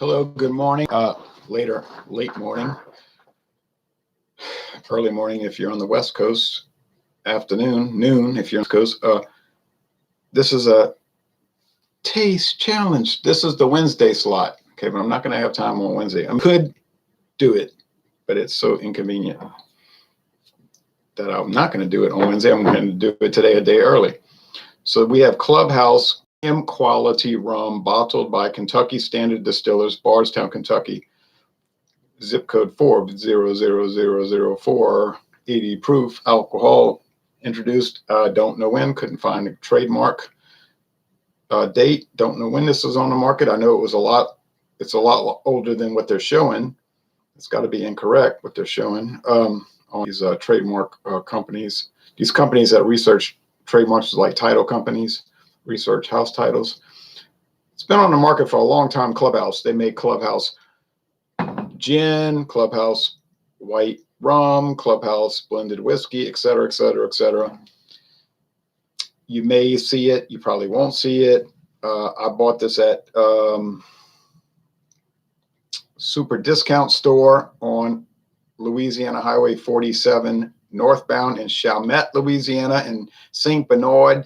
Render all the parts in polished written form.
Hello, good morning. Late morning, early morning if you're on the West Coast, afternoon, noon if you're on the Coast. This is a taste challenge. This is the Wednesday slot. Okay, but I'm not going to have time on Wednesday. I could do it, but it's so inconvenient that I'm not going to do it on Wednesday. I'm going to do it today a day early. So we have Clubhouse M quality rum bottled by Kentucky Standard Distillers, Bardstown, Kentucky. Zip code 4000004, 80 proof alcohol. Introduced, don't know when, couldn't find a trademark date. Don't know when this was on the market. I know it's a lot older than what they're showing. It's got to be incorrect what they're showing on these trademark companies. These companies that research trademarks like title companies, research house titles. It's been on the market for a long time. Clubhouse, they make Clubhouse gin, Clubhouse white rum, Clubhouse blended whiskey, etc., etc., etc. You may see it, you probably won't see it. I bought this at super discount store on Louisiana Highway 47 northbound in Chalmette, Louisiana, in St. Bernard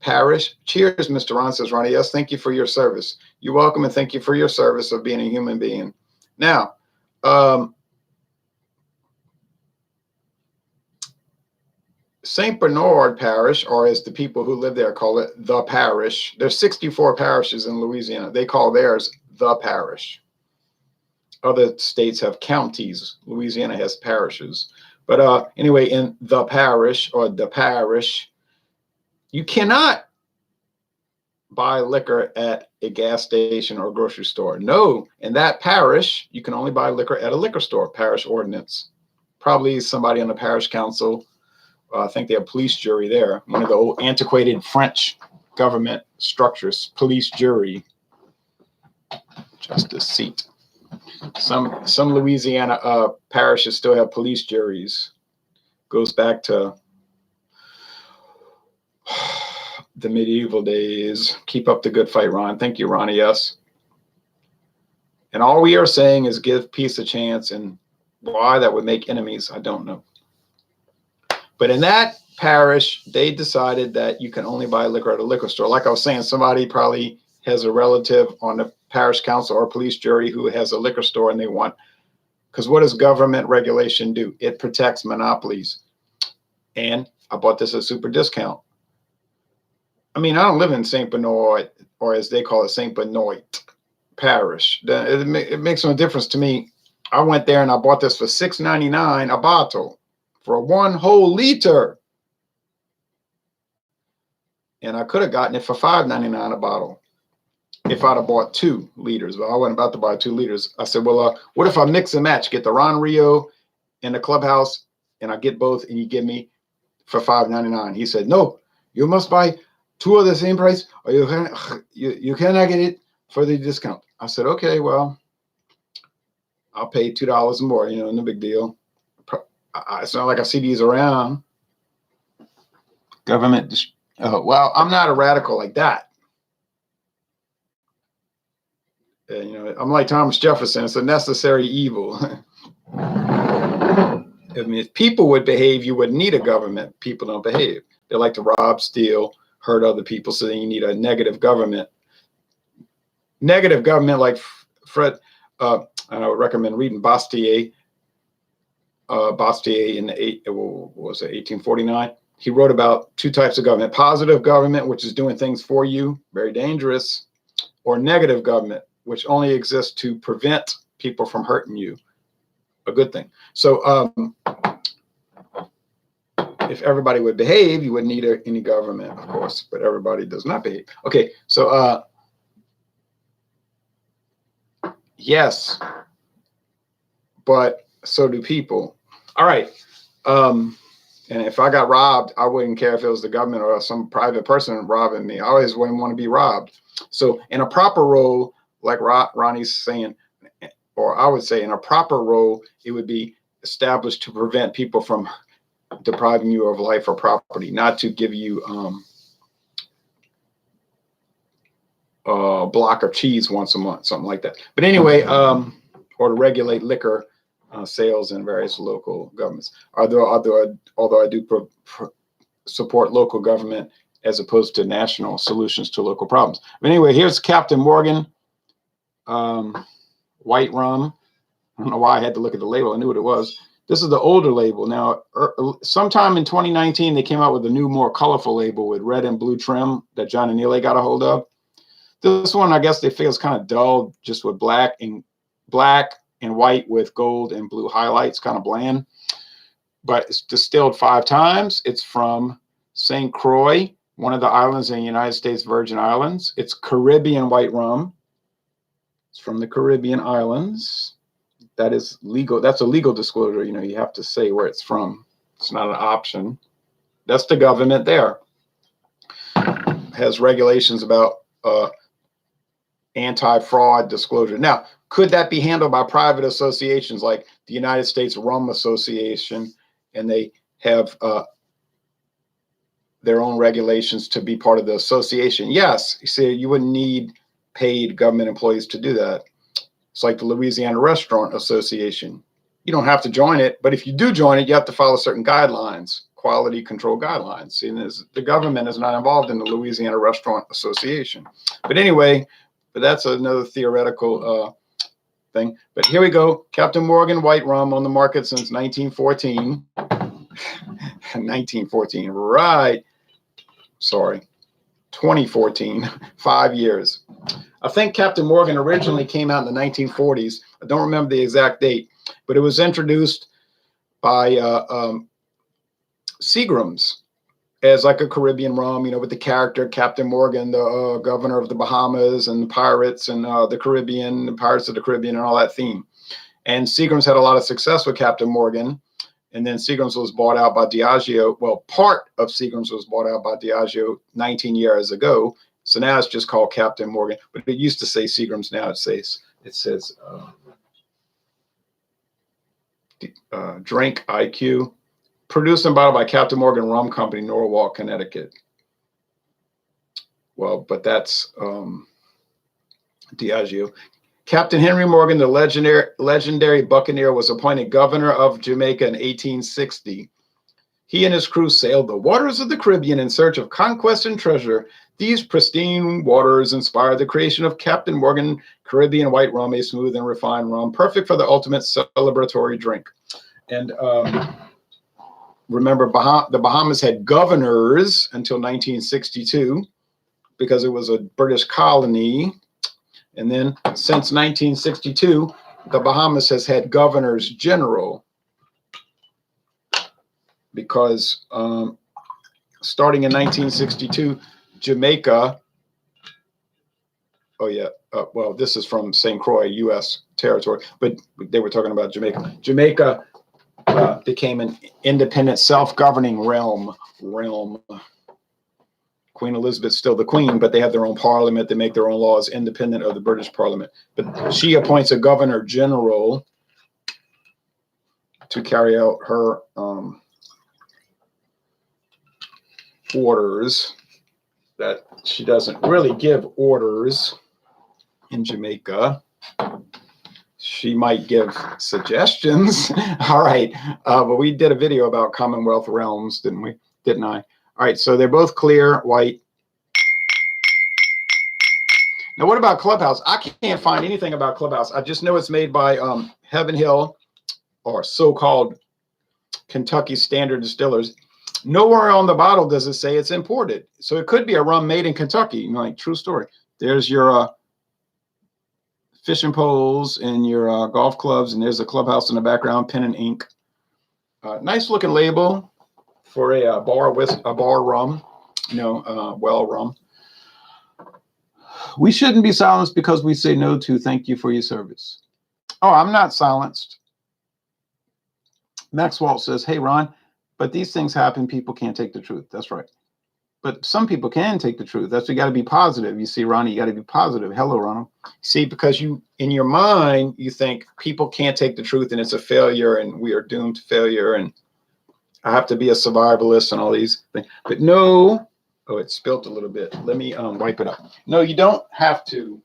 Parish. Cheers, Mr. Ron, says Ronnie. Yes, thank you for your service. You're welcome, and thank you for your service of being a human being. Now, St. Bernard Parish, or as the people who live there call it, the parish. There's 64 parishes in Louisiana. They call theirs the parish. Other states have counties. Louisiana has parishes. But anyway, in the parish, or the parish, you cannot buy liquor at a gas station or grocery store. No, in that parish, you can only buy liquor at a liquor store, parish ordinance. Probably somebody on the parish council. I think they have police jury there. One of the old antiquated French government structures, police jury. Just a seat. Some Louisiana parishes still have police juries. Goes back to the medieval days. Keep up the good fight, Ron. Thank you, Ronnie. Yes. And all we are saying is give peace a chance, and why that would make enemies, I don't know. But in that parish, they decided that you can only buy liquor at a liquor store. Like I was saying, somebody probably has a relative on the parish council or police jury who has a liquor store, and they want, because what does government regulation do? It protects monopolies. And I bought this at super discount. I mean, I don't live in St. Bernard, or as they call it, St. Bernard Parish. It makes no difference to me. I went there and I bought this for $6.99 a bottle for 1 whole liter. And I could have gotten it for $5.99 a bottle if I'd have bought 2 liters. But I wasn't about to buy 2 liters. I said, well, what if I mix and match, get the Ron Rio and the Clubhouse, and I get both, and you give me for $5.99? He said, no, you must buy 2 of the same price, or you cannot get it for the discount. I said, okay, well, I'll pay $2 more, no big deal. It's not like I see these around. Government, well, I'm not a radical like that. I'm like Thomas Jefferson. It's a necessary evil. I mean, if people would behave, you wouldn't need a government. People don't behave. They like to rob, steal, hurt other people, so then you need a negative government. Negative government, like Fred, I would recommend reading Bastiat. Bastiat in the 1849. He wrote about 2 types of government: positive government, which is doing things for you, very dangerous, or negative government, which only exists to prevent people from hurting you, a good thing. So if everybody would behave, you wouldn't need any government, of course, but everybody does not behave. Okay, so yes, but so do people. All right. And if I got robbed, I wouldn't care if it was the government or some private person robbing me. I always wouldn't want to be robbed. So in a proper role, like Ronnie's saying, or I would say in a proper role, it would be established to prevent people from depriving you of life or property, not to give you block of cheese once a month, something like that. But anyway, or to regulate liquor sales in various local governments. Although I do support local government as opposed to national solutions to local problems. But anyway, here's Captain Morgan white rum. I don't know why I had to look at the label. I knew what it was. This is the older label. Now, sometime in 2019, they came out with a new, more colorful label with red and blue trim that John and Neely got a hold of. This one, I guess they feel is kind of dull, just with black and white with gold and blue highlights, kind of bland. But it's distilled 5 times. It's from St. Croix, one of the islands in the United States Virgin Islands. It's Caribbean white rum. It's from the Caribbean islands. That is legal. That's a legal disclosure. You know, you have to say where it's from. It's not an option. That's the government there. Has regulations about anti-fraud disclosure. Now, could that be handled by private associations like the United States Rum Association, and they have their own regulations to be part of the association? Yes. You see, you wouldn't need paid government employees to do that. It's like the Louisiana Restaurant Association. You don't have to join it, but if you do join it, you have to follow certain guidelines, quality control guidelines. See, the government is not involved in the Louisiana Restaurant Association. But anyway, that's another theoretical thing. But here we go. Captain Morgan white rum on the market since 1914. 1914, right. Sorry, 2014, 5 years. I think Captain Morgan originally came out in the 1940s. I don't remember the exact date, but it was introduced by Seagram's as like a Caribbean rum, you know, with the character Captain Morgan, the governor of the Bahamas and the pirates and the Caribbean, the Pirates of the Caribbean and all that theme. And Seagram's had a lot of success with Captain Morgan. And then Seagram's was bought out by Diageo. Well, part of Seagram's was bought out by Diageo 19 years ago. So now it's just called Captain Morgan, but it used to say Seagram's. Now it says Drink IQ, produced and bottled by Captain Morgan Rum Company, Norwalk, Connecticut. Well, but that's Diageo. Captain Henry Morgan, the legendary buccaneer, was appointed governor of Jamaica in 1860. He and his crew sailed the waters of the Caribbean in search of conquest and treasure. These pristine waters inspired the creation of Captain Morgan Caribbean white rum, a smooth and refined rum, perfect for the ultimate celebratory drink. And remember, the Bahamas had governors until 1962 because it was a British colony. And then since 1962, the Bahamas has had governors general because starting in 1962, Jamaica, oh yeah, well, this is from St. Croix, U.S. territory, but they were talking about Jamaica. Jamaica became an independent, self-governing realm. Queen Elizabeth's still the queen, but they have their own parliament. They make their own laws independent of the British Parliament. But she appoints a governor general to carry out her orders. That she doesn't really give orders in Jamaica. She might give suggestions. All right. But we did a video about Commonwealth realms, didn't we? Didn't I? All right. So they're both clear, white. Now, what about Clubhouse? I can't find anything about Clubhouse. I just know it's made by Heaven Hill, or so-called Kentucky Standard Distillers. Nowhere on the bottle does it say it's imported. So it could be a rum made in Kentucky. You know, like, true story. There's your fishing poles and your golf clubs, and there's a Clubhouse in the background, pen and ink. Nice looking label for a bar rum, you know, well rum. We shouldn't be silenced because we say no to thank you for your service. Oh, I'm not silenced. Maxwell says, hey, Ron, but these things happen. People can't take the truth. That's right. But some people can take the truth. That's why you got to be positive. You see, Ronnie, you got to be positive. Hello, Ronald. See, because you, in your mind, you think people can't take the truth and it's a failure and we are doomed to failure and I have to be a survivalist and all these things. But no, Oh, it spilt a little bit. Let me wipe it up. No, you don't have to.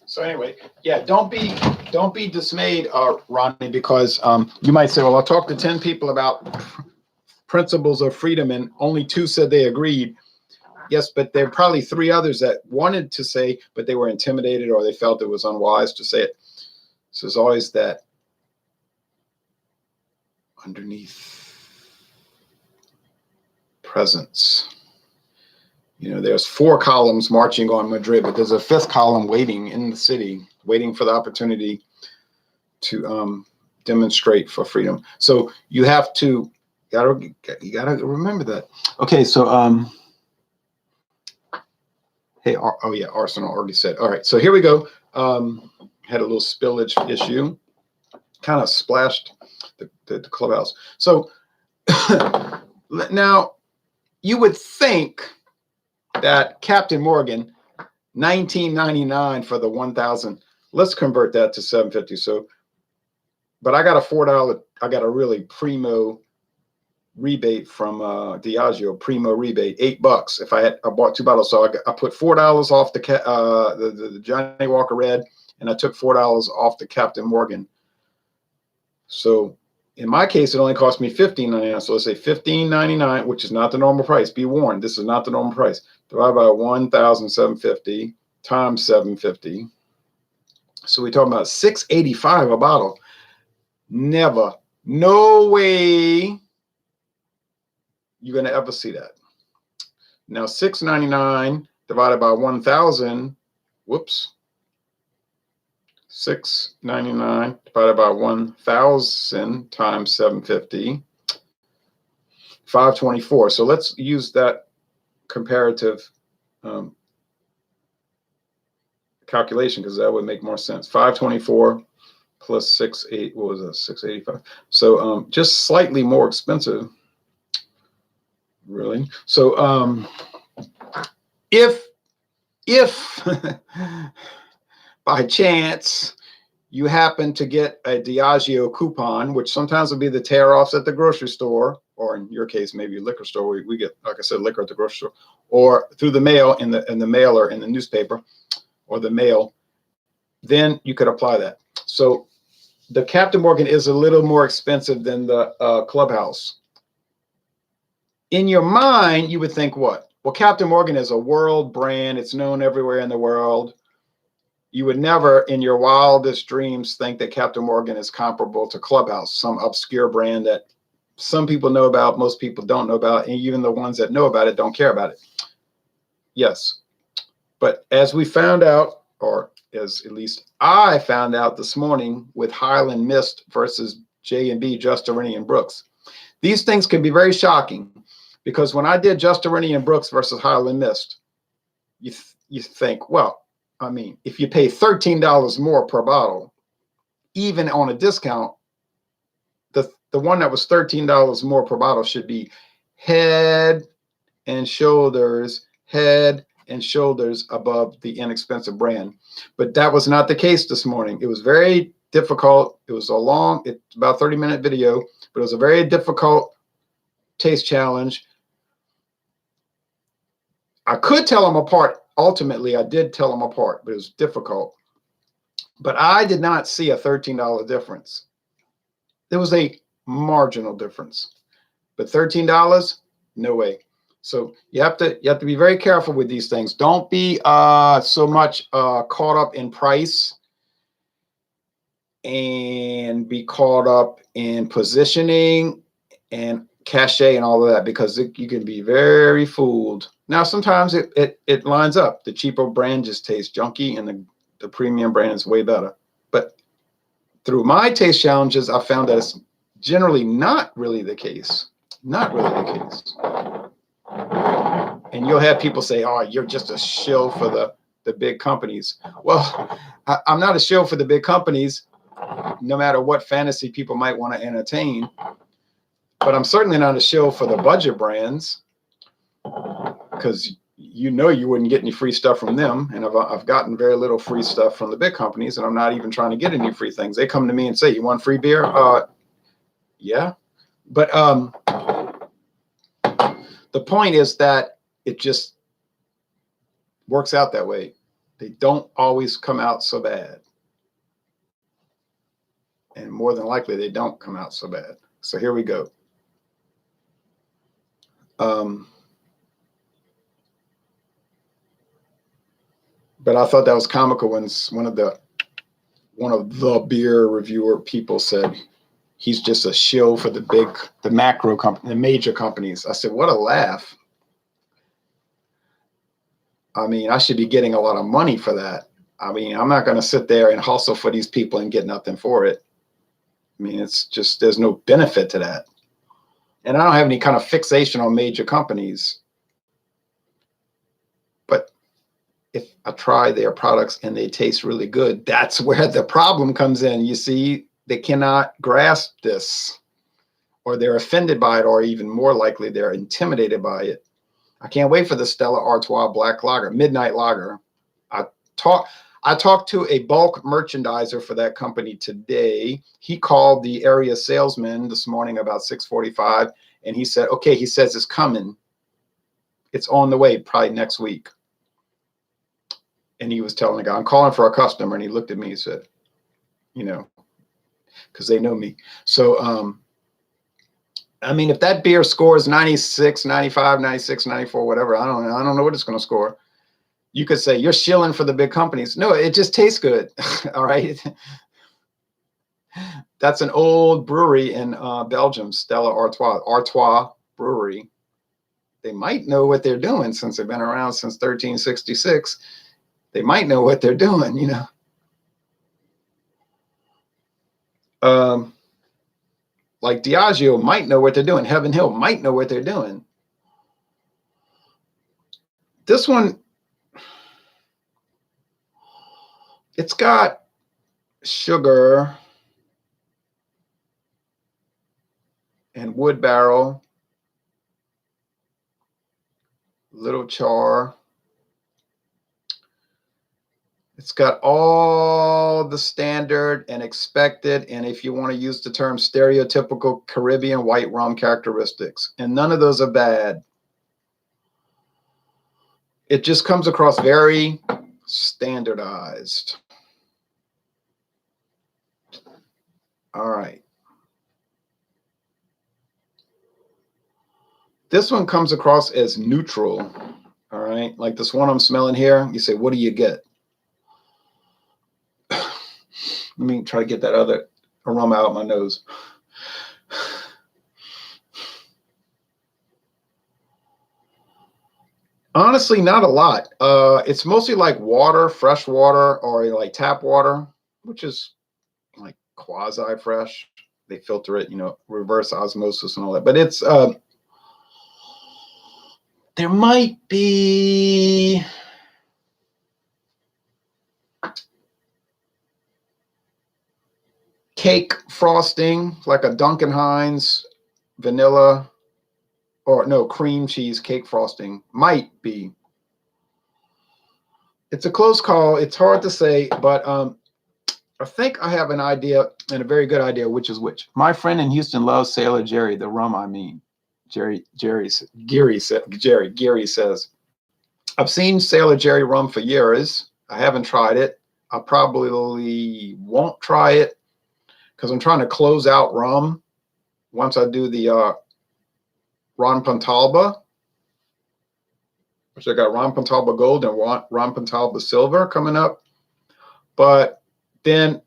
So anyway, yeah, don't be dismayed, Ronnie, because you might say, well, I'll talk to 10 people about principles of freedom, and only 2 said they agreed. Yes, but there are probably 3 others that wanted to say, but they were intimidated or they felt it was unwise to say it. So there's always that underneath presence. You know, there's 4 columns marching on Madrid, but there's a 5th column waiting in the city, waiting for the opportunity to demonstrate for freedom. So you have to, you gotta remember that. Okay, so hey, oh yeah, Arsenal already said. All right, so here we go. Had a little spillage issue, kind of splashed the clubhouse. So now you would think that Captain Morgan, $19.99 for the 1,000. Let's convert that to $7.50. So, but I got a $4. I got a really primo rebate from Diageo. Primo rebate, $8. If I bought 2 bottles, so I put $4 off the Johnny Walker Red, and I took $4 off the Captain Morgan. So in my case, it only cost me $15.99. So let's say $15.99, which is not the normal price. Be warned, this is not the normal price. Divided by 1,750 times 750. So we're talking about $6.85 a bottle. Never, no way you're going to ever see that. Now $6.99 divided by 1,000. Whoops. $6.99 divided by 1,000 times 750, $5.24. So let's use that comparative calculation, because that would make more sense. 524 plus 68, what was that? 685. So just slightly more expensive, really. So if by chance you happen to get a Diageo coupon, which sometimes will be the tear-offs at the grocery store, or in your case, maybe a liquor store. We get, like I said, liquor at the grocery store, or through the mail in the mailer in the newspaper or the mail, then you could apply that. So the Captain Morgan is a little more expensive than the Clubhouse. In your mind, you would think what? Well, Captain Morgan is a world brand. It's known everywhere in the world. You would never in your wildest dreams think that Captain Morgan is comparable to Clubhouse, some obscure brand that some people know about, most people don't know about, and even the ones that know about it don't care about it. Yes. But as we found out, or as at least I found out this morning with Highland Mist versus J&B, Just Arini and Brooks, these things can be very shocking, because when I did Just Arini and Brooks versus Highland Mist, you think, well, I mean, if you pay $13 more per bottle, even on a discount, the one that was $13 more per bottle should be head and shoulders above the inexpensive brand. But that was not the case this morning. It was very difficult. It was about 30-minute video, but it was a very difficult taste challenge. I could tell them apart. Ultimately, I did tell them apart, but it was difficult. But I did not see a $13 difference. There was a marginal difference, but $13, no way. So you have to be very careful with these things. Don't be so much caught up in price and be caught up in positioning and cachet and all of that, because you can be very fooled Now, sometimes it lines up. The cheaper brand just tastes junky and the premium brand is way better. But through my taste challenges, I found that it's generally not really the case. Not really the case. And you'll have people say, oh, you're just a shill for the big companies. Well, I'm not a shill for the big companies, no matter what fantasy people might want to entertain. But I'm certainly not a shill for the budget brands, because you wouldn't get any free stuff from them. And I've gotten very little free stuff from the big companies, and I'm not even trying to get any free things. They come to me and say, you want free beer? Yeah. But the point is that it just works out that way. They don't always come out so bad. And more than likely, they don't come out so bad. So here we go. But I thought that was comical when one of the beer reviewer people said he's just a shill for the macro company, the major companies. I said, what a laugh. I mean, I should be getting a lot of money for that. I mean, I'm not going to sit there and hustle for these people and get nothing for it. I mean, it's just, there's no benefit to that. And I don't have any kind of fixation on major companies. But if I try their products and they taste really good, that's where the problem comes in. You see, they cannot grasp this, or they're offended by it, or even more likely, they're intimidated by it. I can't wait for the Stella Artois Black Lager, Midnight Lager. I talked to a bulk merchandiser for that company today. He called the area salesman this morning about 6:45, and he said, okay, he says it's coming. It's on the way, probably next week. And he was telling the guy, I'm calling for a customer. And he looked at me and said, because they know me. So, I mean, if that beer scores 96, 95, 96, 94, whatever, I don't know what it's going to score. You could say you're shilling for the big companies. No, it just tastes good. All right. That's an old brewery in Belgium, Stella Artois Brewery. They might know what they're doing since they've been around since 1366. They might know what they're doing, like Diageo might know what they're doing. Heaven Hill might know what they're doing. This one, it's got sugar and wood barrel, little char. It's got all the standard and expected, and if you want to use the term stereotypical Caribbean white rum characteristics, and none of those are bad. It just comes across very standardized. All right. This one comes across as neutral. All right. Like this one I'm smelling here. You say, what do you get? Let me try to get that other aroma out of my nose. Honestly, not a lot. It's mostly like water, fresh water, or like tap water, which is like quasi-fresh. They filter it, reverse osmosis and all that. But it's there might be cake frosting, like a Duncan Hines vanilla, or no, cream cheese cake frosting. Might be. It's a close call. It's hard to say, but I think I have an idea, and a very good idea, which is which. My friend in Houston loves Sailor Jerry, the rum, I mean. Gary says, I've seen Sailor Jerry rum for years. I haven't tried it. I probably won't try it because I'm trying to close out rum once I do the Ron Pontalba, which I got Ron Pontalba Gold and Ron Pontalba Silver coming up. But then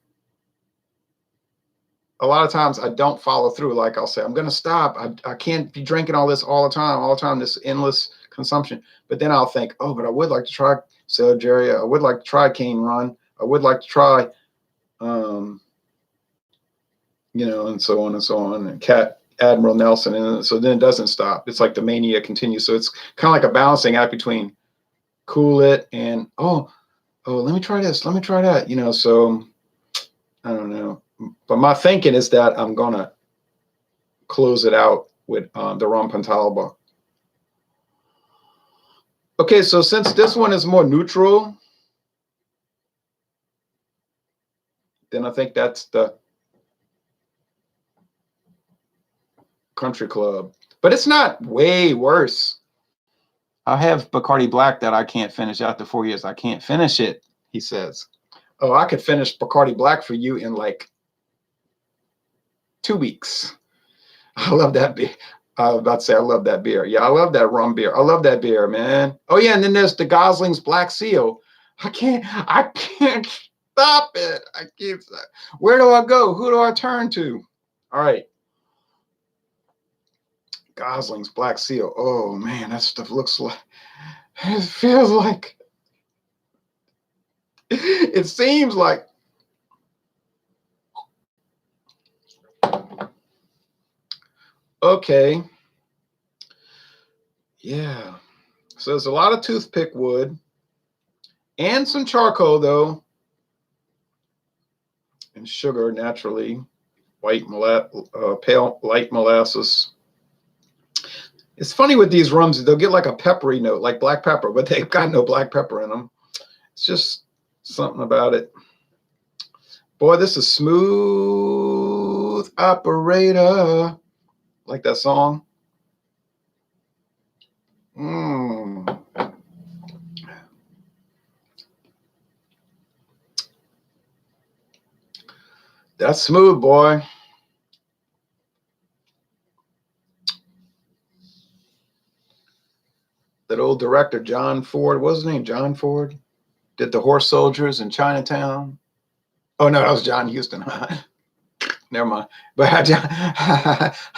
a lot of times I don't follow through. Like I'll say, I'm going to stop. I can't be drinking all this all the time, this endless, consumption. But then I'll think, oh, but I would like to try Sailor I would like to try Cane Run. I would like to try, and so on and so on. And Admiral Nelson. And so then it doesn't stop. It's like the mania continues. So it's kind of like a balancing act between cool it and, oh, let me try this. Let me try that. So I don't know. But my thinking is that I'm going to close it out with the Rum Puntalba. Okay, so since this one is more neutral, then I think that's the Country Club. But it's not way worse. I have Bacardi Black that I can't finish after 4 years. I can't finish it, he says. Oh, I could finish Bacardi Black for you in like 2 weeks. I love that beer. I was about to say I love that beer. Yeah, I love that rum beer. I love that beer, man. Oh yeah, and then there's the Gosling's Black Seal. I can't stop it. I can't stop. Where do I go? Who do I turn to? All right. Gosling's Black Seal. Oh man, that stuff looks like, it feels like, it seems like. Okay. Yeah. So there's a lot of toothpick wood and some charcoal though, and sugar naturally, pale light molasses. It's funny with these rums, they'll get like a peppery note, like black pepper, but they've got no black pepper in them. It's just something about it. Boy, this is smooth operator. Like that song. That's smooth, boy. That old director, John Ford, what's his name? John Ford? Did The Horse Soldiers in Chinatown? Oh, no, that was John Huston. Never mind. But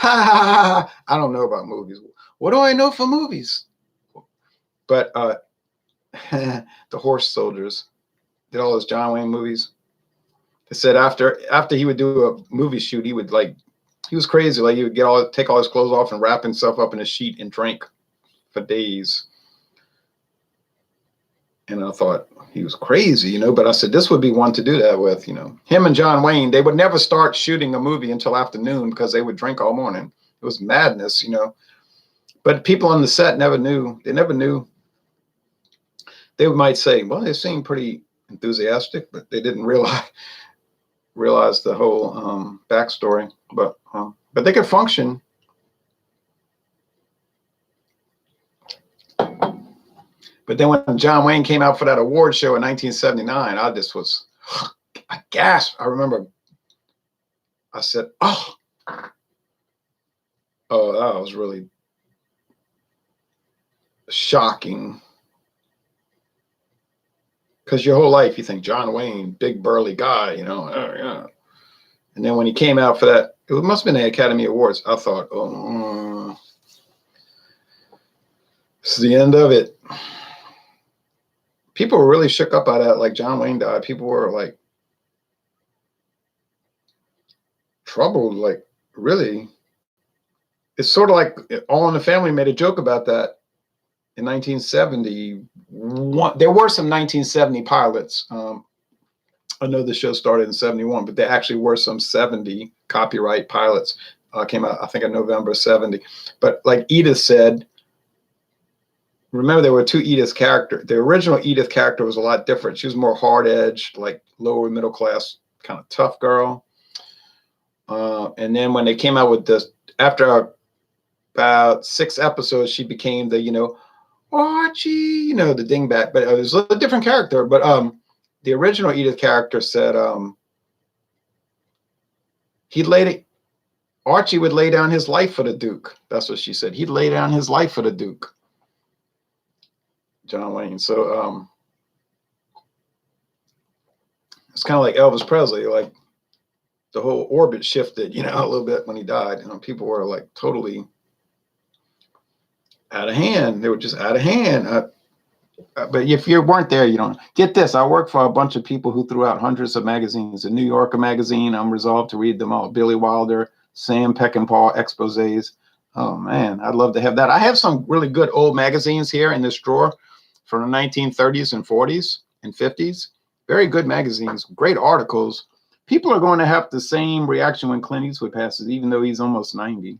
I don't know about movies. What do I know for movies? But The Horse Soldiers did all those John Wayne movies. They said after he would do a movie shoot, he was crazy. Like he would take all his clothes off and wrap himself up in a sheet and drink for days. And I thought he was crazy, but I said, this would be one to do that with, him and John Wayne. They would never start shooting a movie until afternoon because they would drink all morning. It was madness, but people on the set never knew. They never knew. They might say, well, they seem pretty enthusiastic, but they didn't realize the whole backstory, but they could function. But then when John Wayne came out for that award show in 1979, I gasped. I remember I said, oh, that was really shocking. Because your whole life you think John Wayne, big burly guy, oh, yeah. And then when he came out for that, it must have been the Academy Awards. I thought, oh, this is the end of it. People were really shook up by that. Like John Wayne died. People were like troubled. Like really, it's sort of like All in the Family made a joke about that in 1971. There were some 1970 pilots. I know the show started in 71, but there actually were some 70 copyright pilots. Came out, I think, in November 70. But like Edith said, remember there were two Edith characters. The original Edith character was a lot different. She was more hard-edged, like lower middle class, kind of tough girl. And then when they came out with this, after about 6 episodes, she became the, Archie, the dingbat. But it was a different character. But the original Edith character said Archie would lay down his life for the Duke. That's what she said. He'd lay down his life for the Duke. John Wayne. So it's kind of like Elvis Presley, like the whole orbit shifted, a little bit when he died. People were like totally out of hand. They were just out of hand. But if you weren't there, you don't get this. I work for a bunch of people who threw out hundreds of magazines. The New Yorker magazine, I'm resolved to read them all. Billy Wilder, Sam Peckinpah exposés. Oh man, I'd love to have that. I have some really good old magazines here in this drawer from the 1930s and 40s and 50s. Very good magazines, great articles. People are going to have the same reaction when Clint Eastwood passes, even though he's almost 90,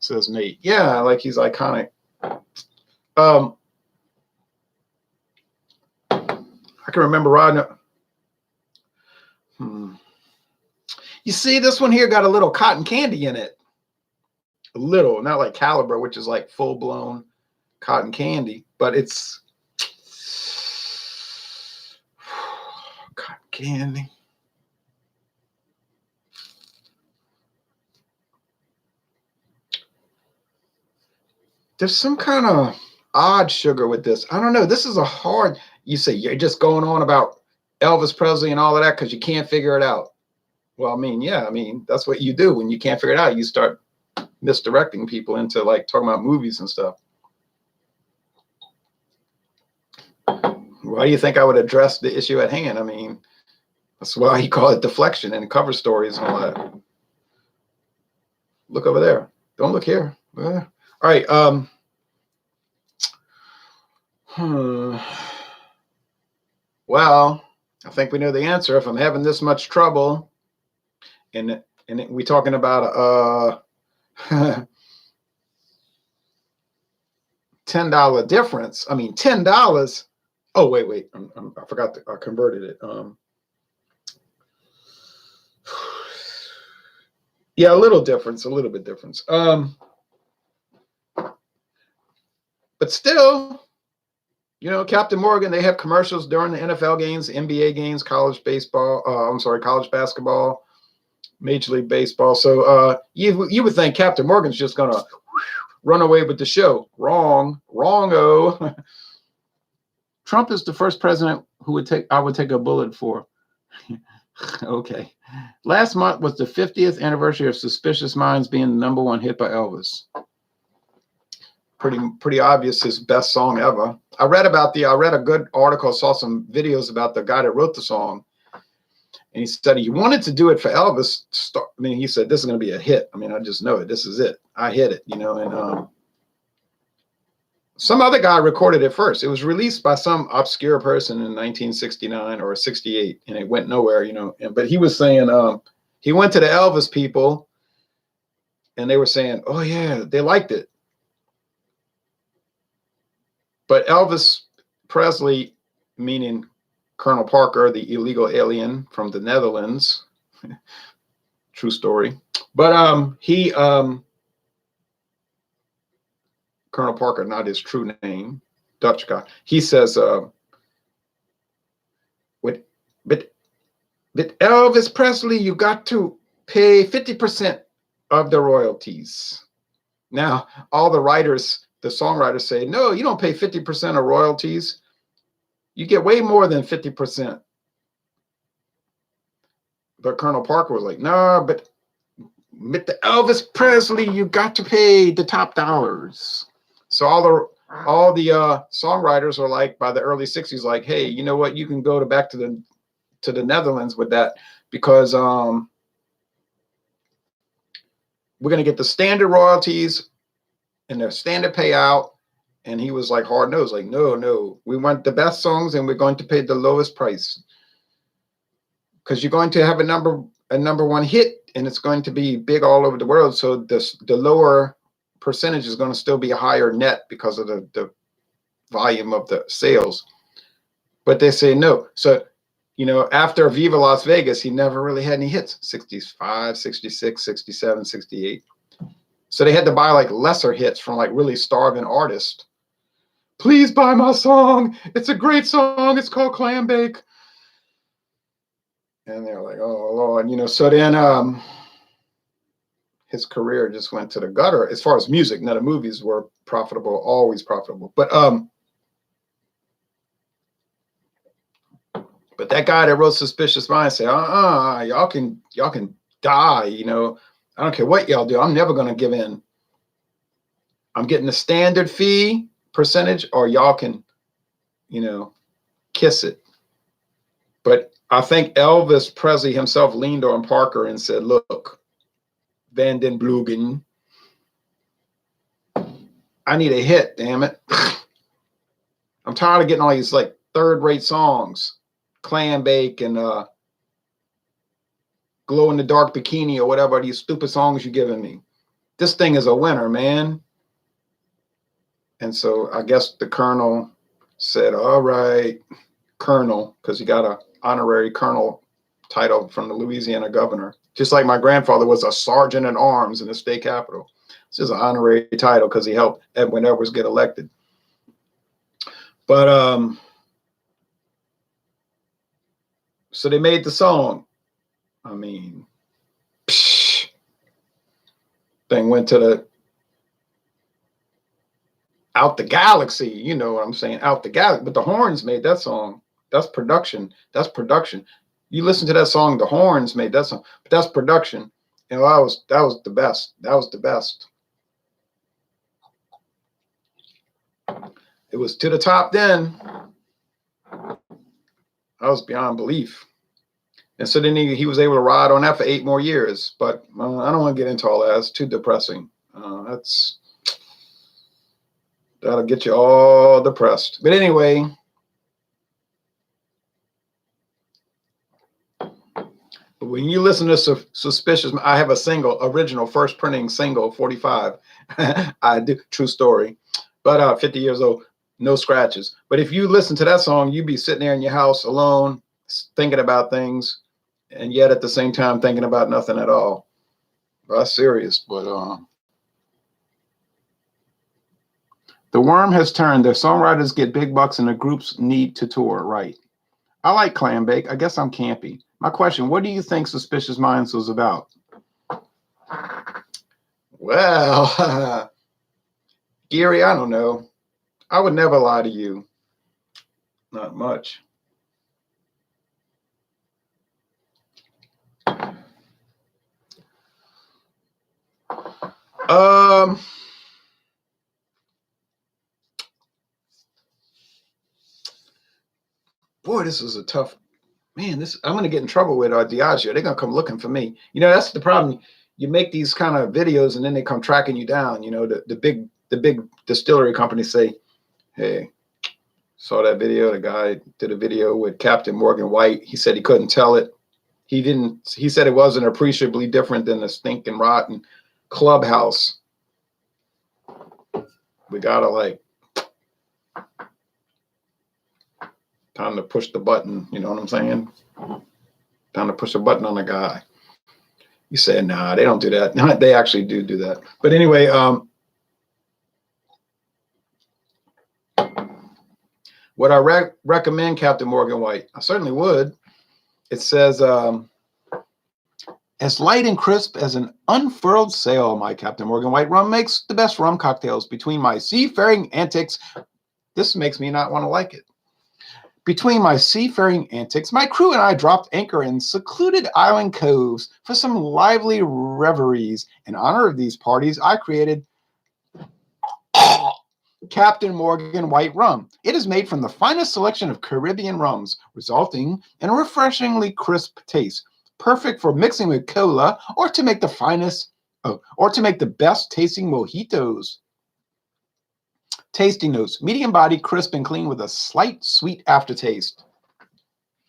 says Nate. Yeah, like he's iconic. I can remember riding. You see, this one here got a little cotton candy in it. A little, not like Caliber, which is like full-blown cotton candy, but it's cotton candy. There's some kind of odd sugar with this. I don't know. This is a hard, you say you're just going on about Elvis Presley and all of that because you can't figure it out. Well, I mean, yeah, I mean, that's what you do when you can't figure it out. You start misdirecting people into like talking about movies and stuff. Why do you think I would address the issue at hand? I mean, that's why he called it deflection and cover stories and all that. Look over there. Don't look here. All right. Well, I think we know the answer. If I'm having this much trouble, and we're talking about $10 difference. I mean, $10. Oh, wait. I forgot. I converted it. Yeah, a little difference, a little bit difference. But still, you know, Captain Morgan, they have commercials during the NFL games, NBA games, college baseball. College basketball, Major League Baseball. So you would think Captain Morgan's just gonna run away with the show. Wrongo. Trump is the first president who I would take a bullet for. Okay. Last month was the 50th anniversary of Suspicious Minds being the #1 hit by Elvis. Pretty obvious, his best song ever. I read a good article, saw some videos about the guy that wrote the song. And he said he wanted to do it for Elvis. He said, this is going to be a hit. I mean, I just know it. This is it. I hit it, you know. And some other guy recorded it first. It was released by some obscure person in 1969 or 68, and it went nowhere, you know. But he was saying he went to the Elvis people, and they were saying, oh, yeah, they liked it. But Elvis Presley, meaning Colonel Parker, the illegal alien from the Netherlands, true story. But he, Colonel Parker, not his true name, Dutch guy. He says, but Elvis Presley, you got to pay 50% of the royalties. Now, all the songwriters say, no, you don't pay 50% of royalties. You get way more than 50%. But Colonel Parker was like, no, but the Elvis Presley, you got to pay the top dollars. So all the songwriters are like, by the early 60s, like, hey, you know what? You can go back to the Netherlands with that, because we're going to get the standard royalties and their standard payout. And he was like hard nosed, like, no, we want the best songs and we're going to pay the lowest price, because you're going to have a #1 hit and it's going to be big all over the world. So the lower percentage is going to still be a higher net because of the volume of the sales. But they say no. So, you know, after Viva Las Vegas, he never really had any hits. 65, 66, 67, 68. So they had to buy like lesser hits from like really starving artists. Please buy my song. It's a great song. It's called Clam Bake. And they're like, oh, Lord. You know, so then his career just went to the gutter as far as music. Now, the movies were profitable, always profitable. But that guy that wrote Suspicious Minds said, y'all can die, you know. I don't care what y'all do. I'm never going to give in. I'm getting the standard fee percentage, or y'all can, kiss it. But I think Elvis Presley himself leaned on Parker and said, look, Van den Blugen, I need a hit, damn it. I'm tired of getting all these like third-rate songs, Clam Bake and Glow in the Dark Bikini or whatever, these stupid songs you're giving me. This thing is a winner, man. And so I guess the colonel said, all right, colonel, because he got an honorary colonel title from the Louisiana governor. Just like my grandfather was a sergeant at arms in the state capitol. This is an honorary title because he helped Edwin Edwards get elected. But so they made the song. I mean, thing went to out the galaxy, you know what I'm saying, out the galaxy. But the Horns made that song. That's production. That's production. You listen to that song, the Horns made that song, but that's production. And that was the best. That was the best. It was to the top then. That was beyond belief. And so then he was able to ride on that for 8 more years. But I don't want to get into all that. It's too depressing. That'll get you all depressed. But anyway, when you listen to Suspicious, I have a single, original first printing single, 45. I do, true story. But 50 years old, no scratches. But if you listen to that song, you'd be sitting there in your house alone, thinking about things, and yet at the same time thinking about nothing at all. That's serious. But the worm has turned. The songwriters get big bucks and the groups need to tour, right? I like Clam Bake. I guess I'm campy. My question, what do you think Suspicious Minds was about? Well, Gary, I don't know. I would never lie to you. Not much. Boy, this is a tough, man, I'm going to get in trouble with Diageo. They're going to come looking for me. That's the problem. You make these kind of videos and then they come tracking you down. The big distillery companies say, hey, saw that video. The guy did a video with Captain Morgan White. He said he couldn't tell it. He said it wasn't appreciably different than the stinking rotten clubhouse. We got to time to push the button. You know what I'm saying? Time to push a button on the guy. He said, nah, they don't do that. No, they actually do that. But anyway, would I recommend Captain Morgan White? I certainly would. It says, as light and crisp as an unfurled sail, my Captain Morgan White rum makes the best rum cocktails. Between my seafaring antics, this makes me not want to like it. Between my seafaring antics, my crew and I dropped anchor in secluded island coves for some lively reveries. In honor of these parties, I created Captain Morgan White Rum. It is made from the finest selection of Caribbean rums, resulting in a refreshingly crisp taste, perfect for mixing with cola or to make the best tasting mojitos. Tasting notes: medium body, crisp and clean with a slight sweet aftertaste.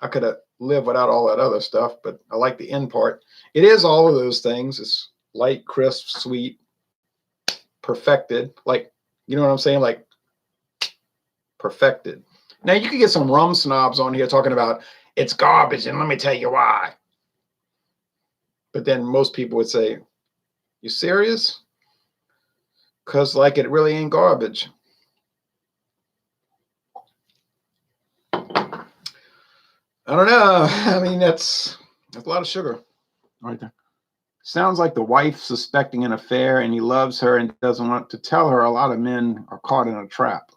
I could have lived without all that other stuff, but I like the end part. It is all of those things. It's light, crisp, sweet, perfected. You know what I'm saying? Perfected. Now you can get some rum snobs on here talking about it's garbage, and let me tell you why. But then most people would say, you serious? Because it really ain't garbage. I don't know. I mean, that's a lot of sugar right there. Sounds like the wife suspecting an affair and he loves her and doesn't want to tell her. A lot of men are caught in a trap.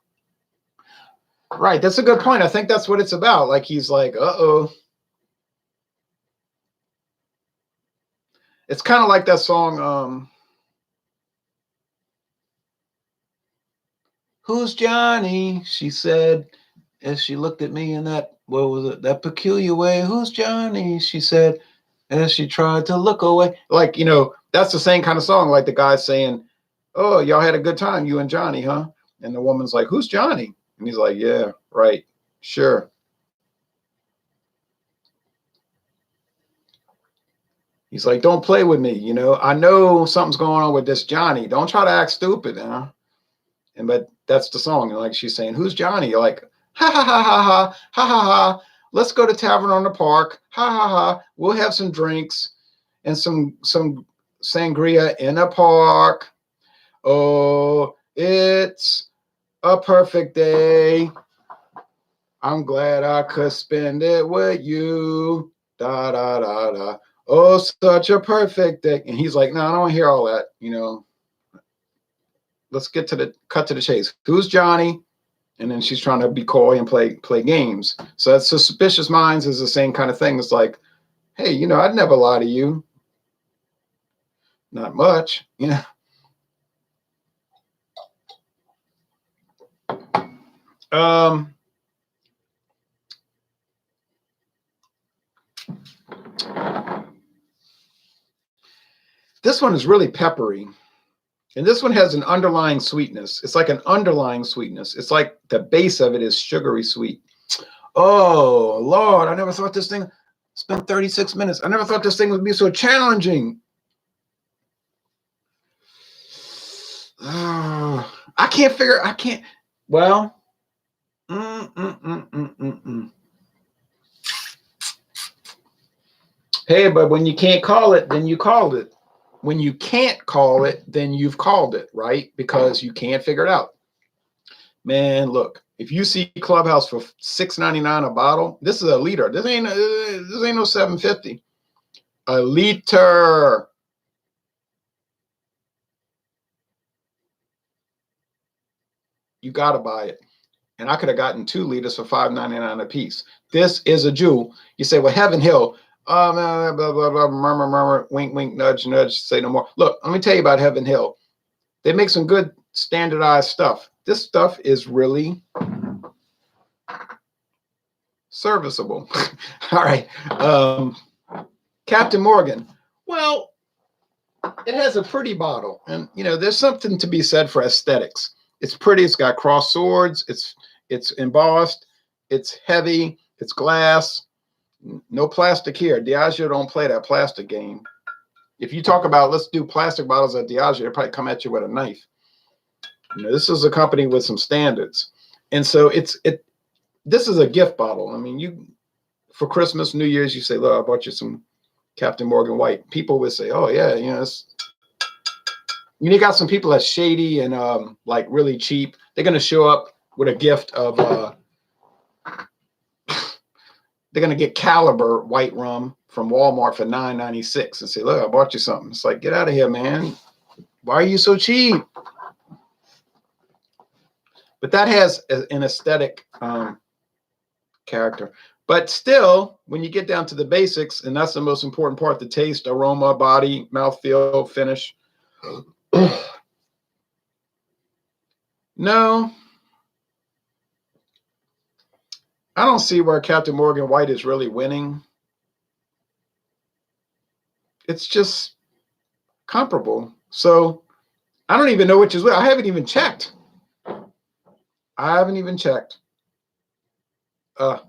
Right. That's a good point. I think that's what it's about. He's like, uh-oh. It's kind of like that song, Who's Johnny? She said as she looked at me in that, what was it, that peculiar way. Who's Johnny? She said as she tried to look away. Like, that's the same kind of song, like the guy saying, oh, y'all had a good time, you and Johnny, huh? And the woman's like, who's Johnny? And he's like, yeah, right, sure. He's like, don't play with me. I know something's going on with this Johnny. Don't try to act stupid, huh? But that's the song. Like she's saying, who's Johnny? You're like, ha ha ha ha ha ha ha ha. Let's go to Tavern on the Park. Ha ha ha. We'll have some drinks and some sangria in a park. Oh, it's a perfect day. I'm glad I could spend it with you. Da da da da. Oh, such a perfect day. And he's like, no, I don't want to hear all that. Let's get to the cut to the chase. Who's Johnny? And then she's trying to be coy and play games. So that's Suspicious Minds is the same kind of thing. It's like, hey, I'd never lie to you. Not much, This one is really peppery. And this one has an underlying sweetness. It's like an underlying sweetness. It's like the base of it is sugary sweet. Oh, Lord, I never thought this thing spent 36 minutes. I never thought this thing would be so challenging. I can't. Well. Hey, but when you can't call it, then you called it. When you can't call it, then you've called it, right? Because you can't figure it out. Man, look, if you see Clubhouse for $6.99 a bottle, this is a liter. This ain't no $7.50. A liter. You gotta buy it. And I could have gotten 2 liters for $5.99 a piece. This is a jewel. You say, well, Heaven Hill. Blah, blah, blah, blah, murmur, murmur, wink, wink, nudge, nudge, say no more. Look, let me tell you about Heaven Hill. They make some good standardized stuff. This stuff is really serviceable. All right. Captain Morgan. Well, it has a pretty bottle. And, there's something to be said for aesthetics. It's pretty. It's got crossed swords. It's embossed. It's heavy. It's glass. No plastic here. Diageo don't play that plastic game. If you talk about let's do plastic bottles at Diageo, they'll probably come at you with a knife. This is a company with some standards, and so this is a gift bottle. I mean, for Christmas, New Year's, you say, "Look, I bought you some Captain Morgan White." People would say, "Oh yeah, you got some people that's shady and like really cheap. They're gonna show up with a gift of." They're going to get Caliber white rum from Walmart for $9.96 and say, look, I bought you something. It's like, get out of here, man. Why are you so cheap? But that has an aesthetic character. But still, when you get down to the basics, and that's the most important part, the taste, aroma, body, mouthfeel, finish. No. I don't see where Captain Morgan White is really winning. It's just comparable. So I don't even know which is which. I haven't even checked. I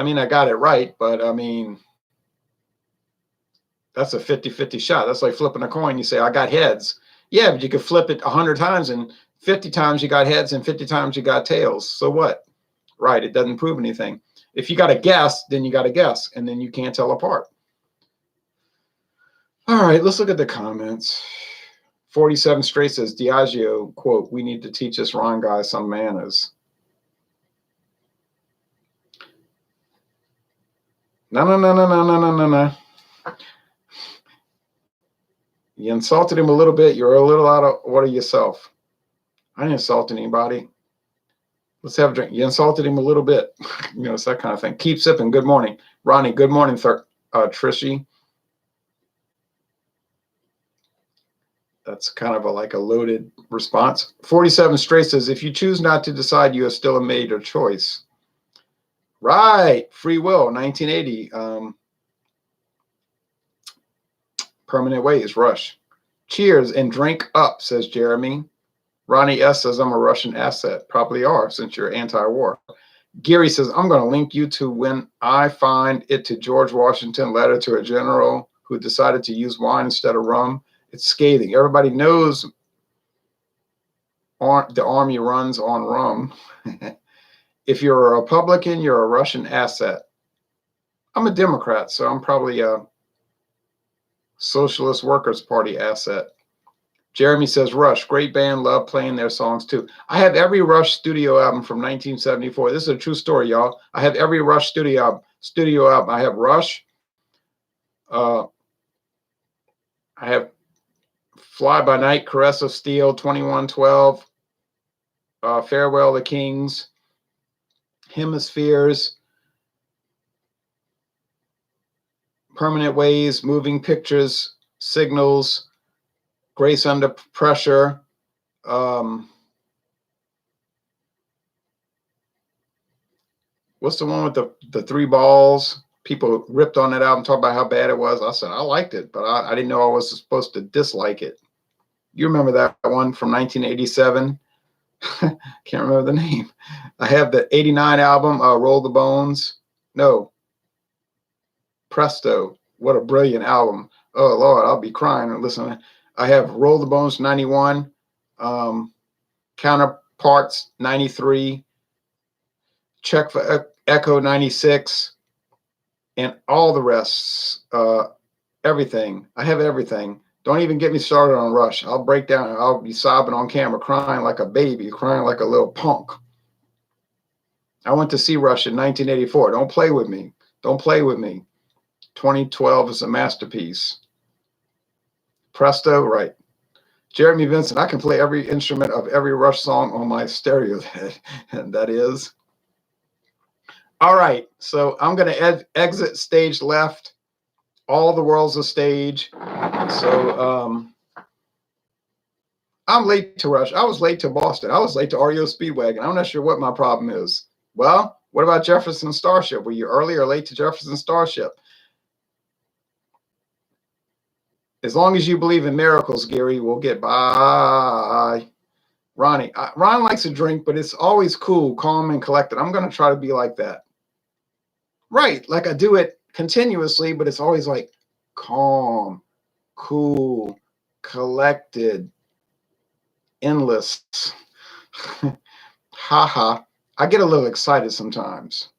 mean, I got it right, but I mean, that's a 50-50 shot. That's like flipping a coin. You say, I got heads. Yeah, but you could flip it 100 times and 50 times you got heads and 50 times you got tails. So what? Right, it doesn't prove anything. If you got to guess, then you got to guess, and then you can't tell apart. All right, let's look at the comments. 47 Straight says, Diageo, quote, we need to teach this Ron guy some manners. No. You insulted him a little bit. You're a little out of order yourself. I didn't insult anybody. Let's have a drink. You insulted him a little bit. It's that kind of thing. Keep sipping. Good morning. Ronnie, good morning, Trishy. That's kind of like a loaded response. 47 Straight says, if you choose not to decide, you have still made a choice. Right. Free Will, 1980. Permanent Ways, Rush. Cheers and drink up, says Jeremy. Ronnie S. says, I'm a Russian asset. Probably are, since you're anti-war. Gary says, I'm going to link you to when I find it to George Washington letter to a general who decided to use wine instead of rum. It's scathing. Everybody knows the army runs on rum. If you're a Republican, you're a Russian asset. I'm a Democrat, so I'm probably a Socialist Workers Party asset. Jeremy says, Rush, great band, love playing their songs too. I have every Rush studio album from 1974. This is a true story, y'all. I have every Rush studio album. I have Rush. I have Fly By Night, Caress of Steel, 2112, Farewell the Kings, Hemispheres, Permanent Ways, Moving Pictures, Signals, Grace Under Pressure. What's the one with the three balls? People ripped on that album, talked about how bad it was. I said, I liked it, but I didn't know I was supposed to dislike it. You remember that one from 1987? Can't remember the name. I have the 89 album, Roll the Bones. No. Presto. What a brilliant album. Oh, Lord, I'll be crying and listening. I have Roll the Bones, 91. Counterparts, 93. Check for Echo, 96. And all the rest, everything. I have everything. Don't even get me started on Rush. I'll break down. I'll be sobbing on camera, crying like a baby, crying like a little punk. I went to see Rush in 1984. Don't play with me. Don't play with me. 2012 is a masterpiece. Presto, right. Jeremy Vincent, I can play every instrument of every Rush song on my stereo. And that is. All right, so I'm going to exit stage left. All the world's a stage. So I'm late to Rush. I was late to Boston. I was late to REO Speedwagon. I'm not sure what my problem is. Well, what about Jefferson Starship? Were you early or late to Jefferson Starship? As long as you believe in miracles, Gary, we'll get by. Ronnie. Ron likes to drink, but it's always cool, calm, and collected. I'm going to try to be like that. Right, like I do it continuously, but it's always like calm, cool, collected, endless. Haha. I get a little excited sometimes.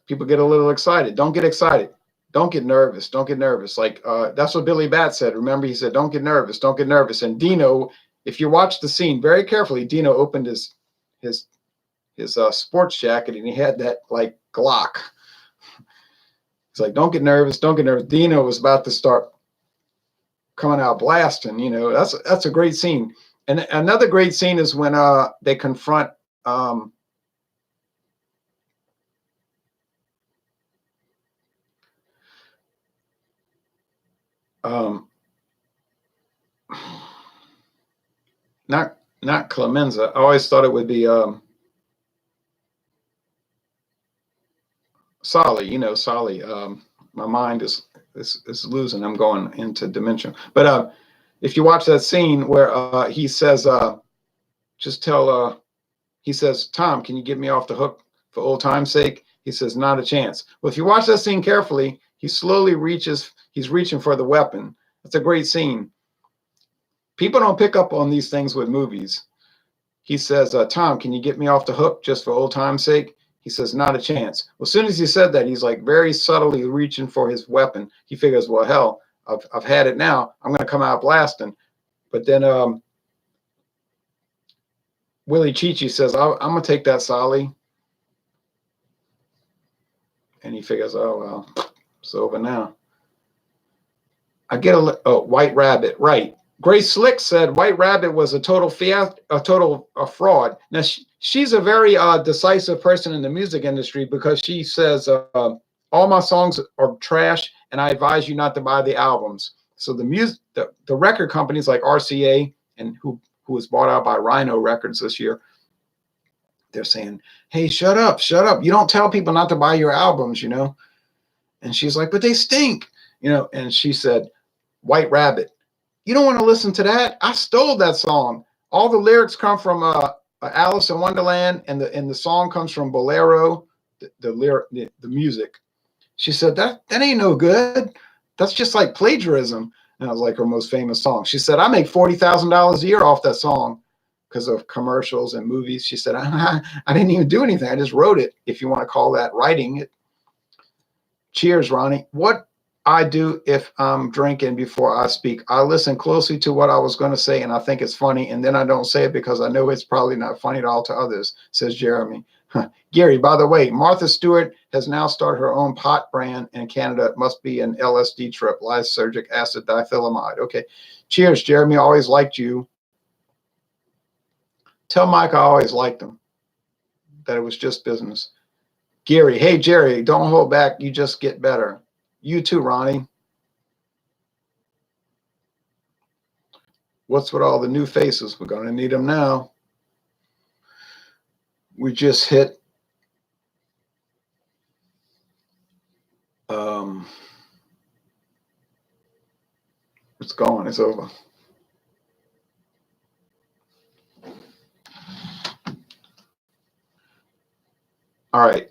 People get a little excited. Don't get excited. Don't get nervous. Don't get nervous. Like that's what Billy Bat said. Remember, he said, don't get nervous. Don't get nervous. And Dino, if you watch the scene very carefully, Dino opened his sports jacket and he had that like Glock. It's like, don't get nervous. Don't get nervous. Dino was about to start coming out blasting. You know, that's a great scene. And another great scene is when they confront not Clemenza. I always thought it would be Solly. You know, Solly. My mind is losing. I'm going into dimension. But if you watch that scene where he says, just tell, he says, Tom, can you get me off the hook for old time's sake? He says, not a chance. Well, if you watch that scene carefully, he slowly he's reaching for the weapon. That's a great scene. People don't pick up on these things with movies. He says, Tom, can you get me off the hook just for old time's sake? He says, not a chance. Well, as soon as he said that, he's like very subtly reaching for his weapon. He figures, well, hell, I've had it now. I'm going to come out blasting. But then Willie Chichi says, I'm going to take that, Solly. And he figures, oh, well, it's over now. I get White Rabbit, right. Grace Slick said White Rabbit was a total fraud. Now, she's a very decisive person in the music industry because she says all my songs are trash, and I advise you not to buy the albums. So the record companies like RCA and who was bought out by Rhino Records this year, they're saying, "Hey, shut up, shut up! You don't tell people not to buy your albums, you know." And she's like, "But they stink, you know." And she said, "White Rabbit, you don't want to listen to that. I stole that song. All the lyrics come from Alice in Wonderland, and the song comes from Bolero, the music." She said, that ain't no good. That's just like plagiarism. And I was like, her most famous song. She said, I make $40,000 a year off that song because of commercials and movies. She said, I didn't even do anything. I just wrote it, if you want to call that writing it. Cheers, Ronnie. What I do if I'm drinking before I speak, I listen closely to what I was going to say, and I think it's funny, and then I don't say it because I know it's probably not funny at all to others, says Jeremy. Gary, by the way, Martha Stewart has now started her own pot brand in Canada. It must be an LSD trip, lysergic acid diethylamide. Okay. Cheers, Jeremy. I always liked you. Tell Mike I always liked him, that it was just business. Gary, hey, Jerry, don't hold back. You just get better. You too, Ronnie. What's with all the new faces? We're going to need them now. We just hit it's gone. It's over. All right.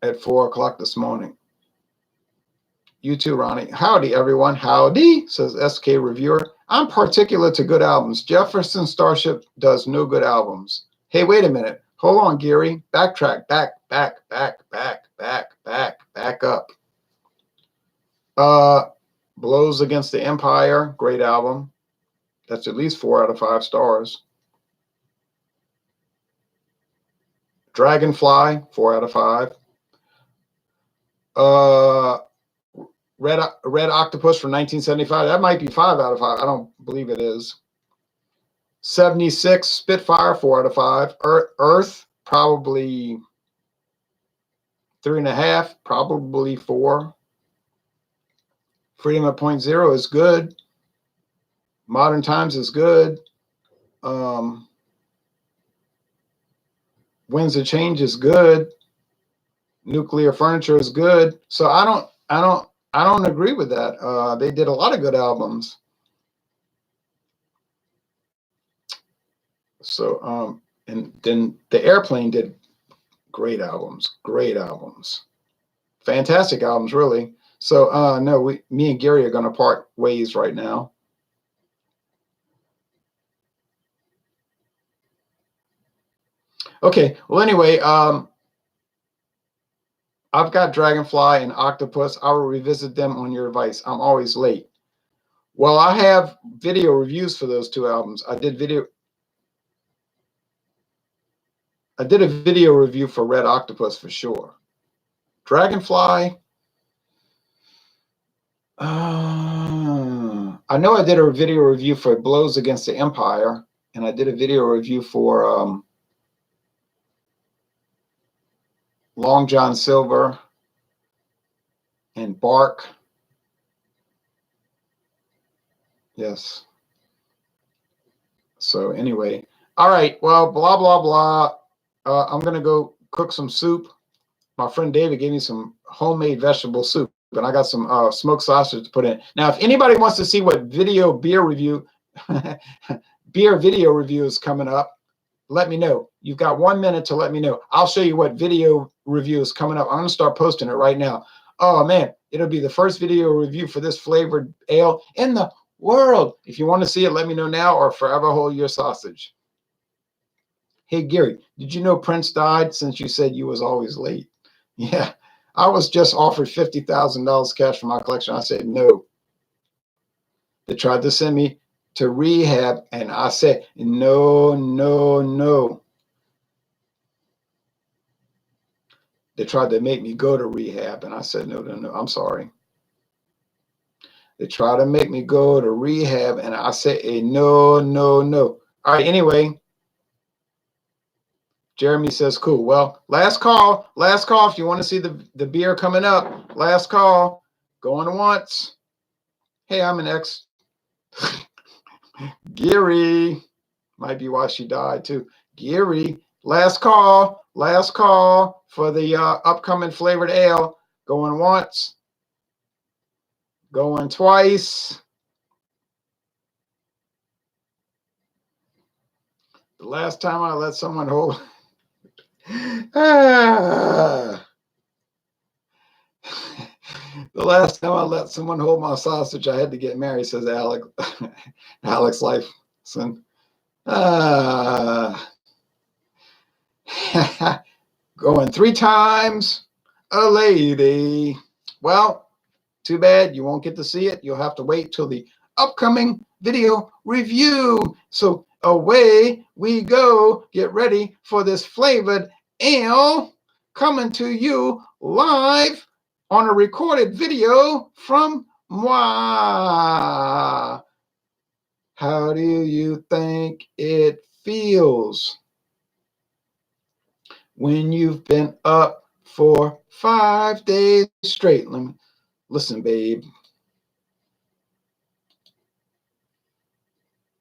At 4 o'clock this morning. You too, Ronnie. Howdy, everyone. Howdy, says SK Reviewer. I'm particular to good albums. Jefferson Starship does no good albums. Hey, wait a minute. Hold on, Gary. Backtrack. Back up. Blows Against the Empire. Great album. That's at least 4 out of 5 stars. Dragonfly, 4 out of 5. Red Octopus from 1975. That might be 5 out of 5. I don't believe it is. 76 Spitfire, 4 out of 5. Earth, probably 3.5, probably 4. Freedom at Point Zero is good. Modern Times is good. Winds of Change is good. Nuclear Furniture is good. So I don't agree with that. They did a lot of good albums. So and then The Airplane did great albums, fantastic albums, really. So no, me and Gary are going to part ways right now. Okay. Well, anyway, I've got Dragonfly and Octopus. I will revisit them on your advice. I'm always late. Well, I have video reviews for those 2 albums. I did a video review for Red Octopus for sure. Dragonfly, I know I did a video review for Blows Against the Empire, and I did a video review for Long John Silver and Bark. Yes. So anyway, all right. Well, blah, blah, blah. I'm going to go cook some soup. My friend David gave me some homemade vegetable soup, and I got some smoked sausage to put in. Now, if anybody wants to see what beer review is coming up, let me know. You've got 1 minute to let me know. I'll show you what video review is coming up. I'm going to start posting it right now. Oh, man. It'll be the first video review for this flavored ale in the world. If you want to see it, let me know now or forever hold your sausage. Hey, Gary, did you know Prince died since you said you was always late? Yeah, I was just offered $50,000 cash for my collection. I said no. They tried to send me to rehab, and I said no. They tried to make me go to rehab, and I said no. I'm sorry. They tried to make me go to rehab, and I said no. All right, anyway. Jeremy says, cool. Well, last call. Last call. If you want to see the beer coming up, last call. Going once. Hey, I'm an ex. Geary. Might be why she died too. Geary. Last call. Last call for the upcoming flavored ale. Going once. Going twice. The last time I let someone hold. The last time I let someone hold my sausage, I had to get married, says Alex. Alex Lifeson. Going 3 times a lady. Well, too bad you won't get to see it. You'll have to wait till the upcoming video review. So away we go. Get ready for this flavored ale coming to you live on a recorded video from moi. How do you think it feels when you've been up for 5 days straight? Listen, babe.